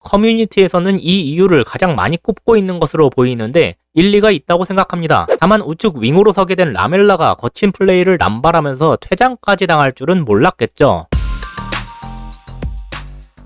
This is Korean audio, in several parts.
커뮤니티에서는 이 이유를 가장 많이 꼽고 있는 것으로 보이는데 일리가 있다고 생각합니다. 다만 우측 윙으로 서게 된 라멜라가 거친 플레이를 남발하면서 퇴장까지 당할 줄은 몰랐겠죠.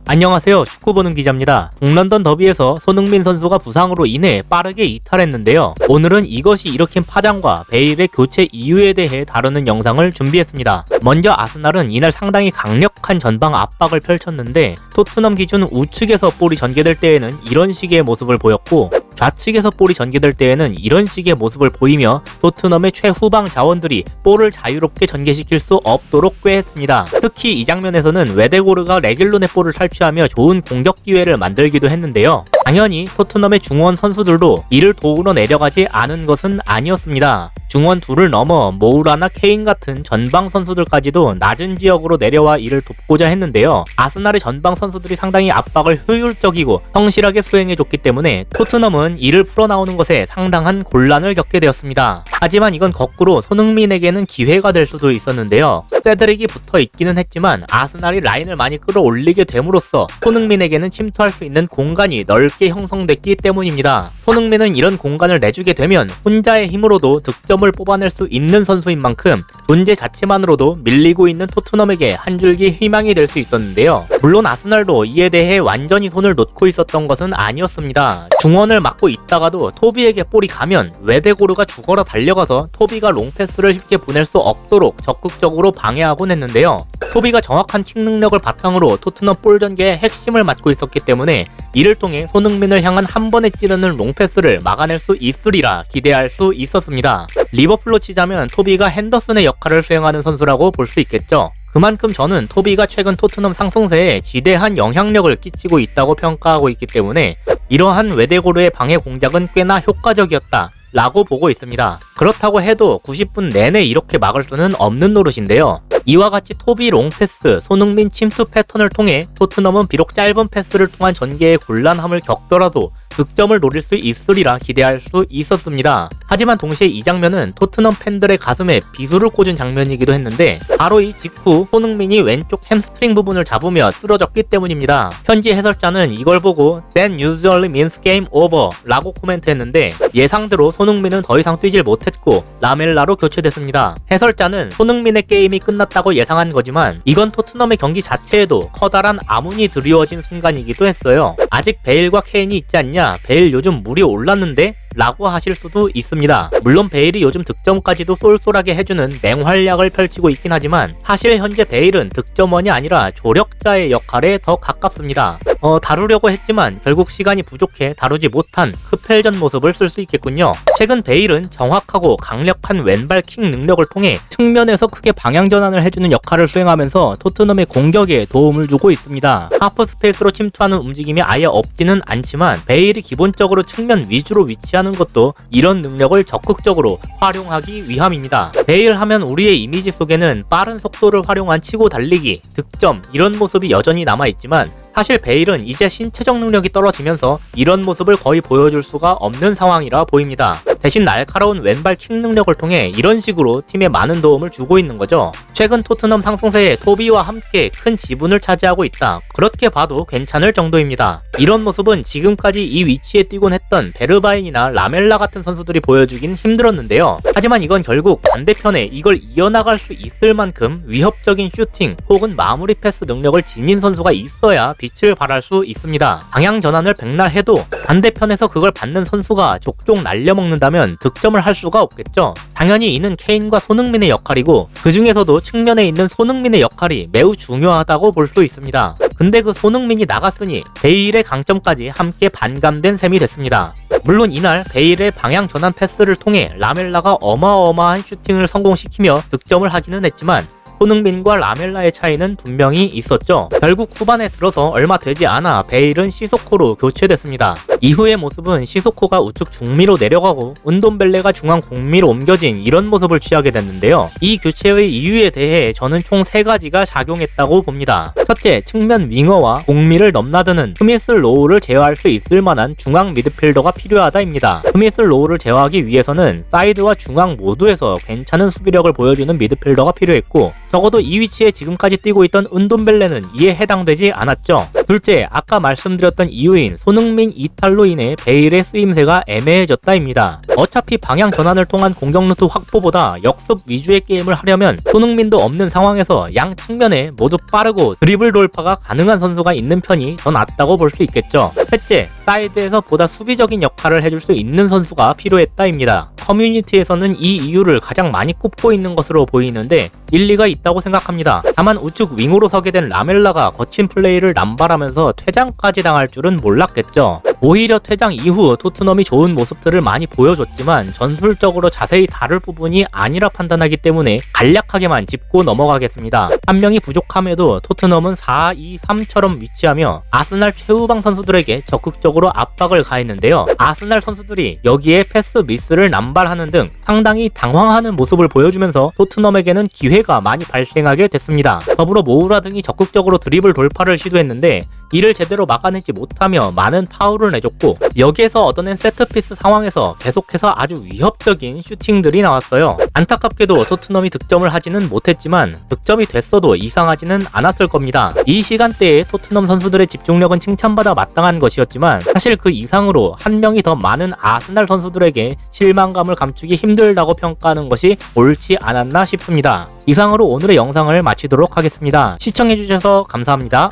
안녕하세요. 축구 보는 기자입니다. 북런던 더비에서 손흥민 선수가 부상으로 인해 빠르게 이탈했는데요. 오늘은 이것이 일으킨 파장과 베일의 교체 이유에 대해 다루는 영상을 준비했습니다. 먼저 아스날은 이날 상당히 강력한 전방 압박을 펼쳤는데 토트넘 기준 우측에서 볼이 전개될 때에는 이런 식의 모습을 보였고 좌측에서 볼이 전개될 때에는 이런 식의 모습을 보이며 토트넘의 최후방 자원들이 볼을 자유롭게 전개시킬 수 없도록 꾀했습니다. 특히 이 장면에서는 웨데고르가 레길론의 볼을 탈취하며 좋은 공격 기회를 만들기도 했는데요. 당연히 토트넘의 중원 선수들도 이를 도우러 내려가지 않은 것은 아니었습니다. 중원 둘을 넘어 모우라나 케인 같은 전방 선수들까지도 낮은 지역으로 내려와 이를 돕고자 했는데요. 아스날의 전방 선수들이 상당히 압박을 효율적이고 성실하게 수행해줬기 때문에 토트넘은 이를 풀어나오는 것에 상당한 곤란을 겪게 되었습니다. 하지만 이건 거꾸로 손흥민에게는 기회가 될 수도 있었는데요. 세드릭이 붙어 있기는 했지만 아스날이 라인을 많이 끌어올리게 됨으로써 손흥민에게는 침투할 수 있는 공간이 넓게 형성됐기 때문입니다. 손흥민은 이런 공간을 내주게 되면 혼자의 힘으로도 득점을 뽑아낼 수 있는 선수인 만큼 존재 자체만으로도 밀리고 있는 토트넘에게 한 줄기 희망이 될 수 있었는데요. 물론 아스날도 이에 대해 완전히 손을 놓고 있었던 것은 아니었습니다. 중원을 막고 있다가도 토비에게 볼이 가면 웨데고르가 죽어라 달려가서 토비가 롱패스를 쉽게 보낼 수 없도록 적극적으로 방해하곤 했는데요. 토비가 정확한 킥 능력을 바탕으로 토트넘 볼 전개의 핵심을 맡고 있었기 때문에 이를 통해 손흥민을 향한 한 번에 찌르는 롱패스를 막아낼 수 있으리라 기대할 수 있었습니다. 리버풀로 치자면 토비가 핸더슨의 역할을 수행하는 선수라고 볼 수 있겠죠. 그만큼 저는 토비가 최근 토트넘 상승세에 지대한 영향력을 끼치고 있다고 평가하고 있기 때문에 이러한 웨데고르의 방해 공작은 꽤나 효과적이었다 라고 보고 있습니다. 그렇다고 해도 90분 내내 이렇게 막을 수는 없는 노릇인데요. 이와 같이 토비 롱패스, 손흥민 침투 패턴을 통해 토트넘은 비록 짧은 패스를 통한 전개의 곤란함을 겪더라도 득점을 노릴 수 있으리라 기대할 수 있었습니다. 하지만 동시에 이 장면은 토트넘 팬들의 가슴에 비수를 꽂은 장면이기도 했는데 바로 이 직후 손흥민이 왼쪽 햄스트링 부분을 잡으며 쓰러졌기 때문입니다. 현지 해설자는 이걸 보고 That usually means game over 라고 코멘트했는데 예상대로 손흥민은 더 이상 뛰질 못했고 라멜라로 교체됐습니다. 해설자는 손흥민의 게임이 끝났다고 예상한 거지만 이건 토트넘의 경기 자체에도 커다란 암운이 드리워진 순간이기도 했어요. 아직 베일과 케인이 있지 않냐? 베일 요즘 물이 올랐는데? 라고 하실 수도 있습니다. 물론 베일이 요즘 득점까지도 쏠쏠하게 해주는 맹활약을 펼치고 있긴 하지만 사실 현재 베일은 득점원이 아니라 조력자의 역할에 더 가깝습니다. 다루려고 했지만 결국 시간이 부족해 다루지 못한 크펠전 모습을 쓸 수 있겠군요. 최근 베일은 정확하고 강력한 왼발 킥 능력을 통해 측면에서 크게 방향 전환을 해주는 역할을 수행하면서 토트넘의 공격에 도움을 주고 있습니다. 하프 스페이스로 침투하는 움직임이 아예 없지는 않지만 베일이 기본적으로 측면 위주로 위치하는 것도 이런 능력을 적극적으로 활용하기 위함입니다. 베일 하면 우리의 이미지 속에는 빠른 속도를 활용한 치고 달리기, 득점 이런 모습이 여전히 남아있지만 사실 베일은 이제 신체적 능력이 떨어지면서 이런 모습을 거의 보여줄 수가 없는 상황이라 보입니다. 대신 날카로운 왼발 킥 능력을 통해 이런 식으로 팀에 많은 도움을 주고 있는 거죠. 최근 토트넘 상승세에 토비와 함께 큰 지분을 차지하고 있다. 그렇게 봐도 괜찮을 정도입니다. 이런 모습은 지금까지 이 위치에 뛰곤 했던 베르바인이나 라멜라 같은 선수들이 보여주긴 힘들었는데요. 하지만 이건 결국 반대편에 이걸 이어나갈 수 있을 만큼 위협적인 슈팅 혹은 마무리 패스 능력을 지닌 선수가 있어야 빛을 발할 수 있습니다. 방향 전환을 백날 해도 반대편에서 그걸 받는 선수가 족족 날려먹는다면 득점을 할 수가 없겠죠. 당연히 이는 케인과 손흥민의 역할이고 그 중에서도 측면에 있는 손흥민의 역할이 매우 중요하다고 볼 수 있습니다. 근데 그 손흥민이 나갔으니 베일의 강점까지 함께 반감된 셈이 됐습니다. 물론 이날 베일의 방향 전환 패스를 통해 라멜라가 어마어마한 슈팅을 성공시키며 득점을 하기는 했지만 손흥민과 라멜라의 차이는 분명히 있었죠. 결국 후반에 들어서 얼마 되지 않아 베일은 시소코로 교체됐습니다. 이후의 모습은 시소코가 우측 중미로 내려가고 운돔벨레가 중앙 공미로 옮겨진 이런 모습을 취하게 됐는데요. 이 교체의 이유에 대해 저는 총 3가지가 작용했다고 봅니다. 첫째, 측면 윙어와 공미를 넘나드는 스미스 로우를 제어할 수 있을 만한 중앙 미드필더가 필요하다입니다. 스미스 로우를 제어하기 위해서는 사이드와 중앙 모두에서 괜찮은 수비력을 보여주는 미드필더가 필요했고 적어도 이 위치에 지금까지 뛰고 있던 은돔벨레는 이에 해당되지 않았죠. 둘째, 아까 말씀드렸던 이유인 손흥민 이탈로 인해 베일의 쓰임새가 애매해졌다입니다. 어차피 방향 전환을 통한 공격 루트 확보보다 역습 위주의 게임을 하려면 손흥민도 없는 상황에서 양 측면에 모두 빠르고 드리블 돌파가 가능한 선수가 있는 편이 더 낫다고 볼 수 있겠죠. 셋째, 사이드에서 보다 수비적인 역할을 해줄 수 있는 선수가 필요했다입니다. 커뮤니티에서는 이 이유를 가장 많이 꼽고 있는 것으로 보이는데 일리가 있다고 생각합니다. 다만 우측 윙으로 서게 된 라멜라가 거친 플레이를 남발하면서 퇴장까지 당할 줄은 몰랐겠죠. 오히려 퇴장 이후 토트넘이 좋은 모습들을 많이 보여줬지만 전술적으로 자세히 다룰 부분이 아니라 판단하기 때문에 간략하게만 짚고 넘어가겠습니다. 한 명이 부족함에도 토트넘은 4-2-3처럼 위치하며 아스날 최후방 선수들에게 적극적으로 압박을 가했는데요. 아스날 선수들이 여기에 패스 미스를 남발하는 등 상당히 당황하는 모습을 보여주면서 토트넘에게는 기회가 많이 발생하게 됐습니다. 더불어 모우라 등이 적극적으로 드리블 돌파를 시도했는데 이를 제대로 막아내지 못하며 많은 파울을 내줬고 여기에서 얻어낸 세트피스 상황에서 계속해서 아주 위협적인 슈팅들이 나왔어요. 안타깝게도 토트넘이 득점을 하지는 못했지만 득점이 됐어도 이상하지는 않았을 겁니다. 이 시간대에 토트넘 선수들의 집중력은 칭찬받아 마땅한 것이었지만 사실 그 이상으로 한 명이 더 많은 아스날 선수들에게 실망감을 감추기 힘들다고 평가하는 것이 옳지 않았나 싶습니다. 이상으로 오늘의 영상을 마치도록 하겠습니다. 시청해주셔서 감사합니다.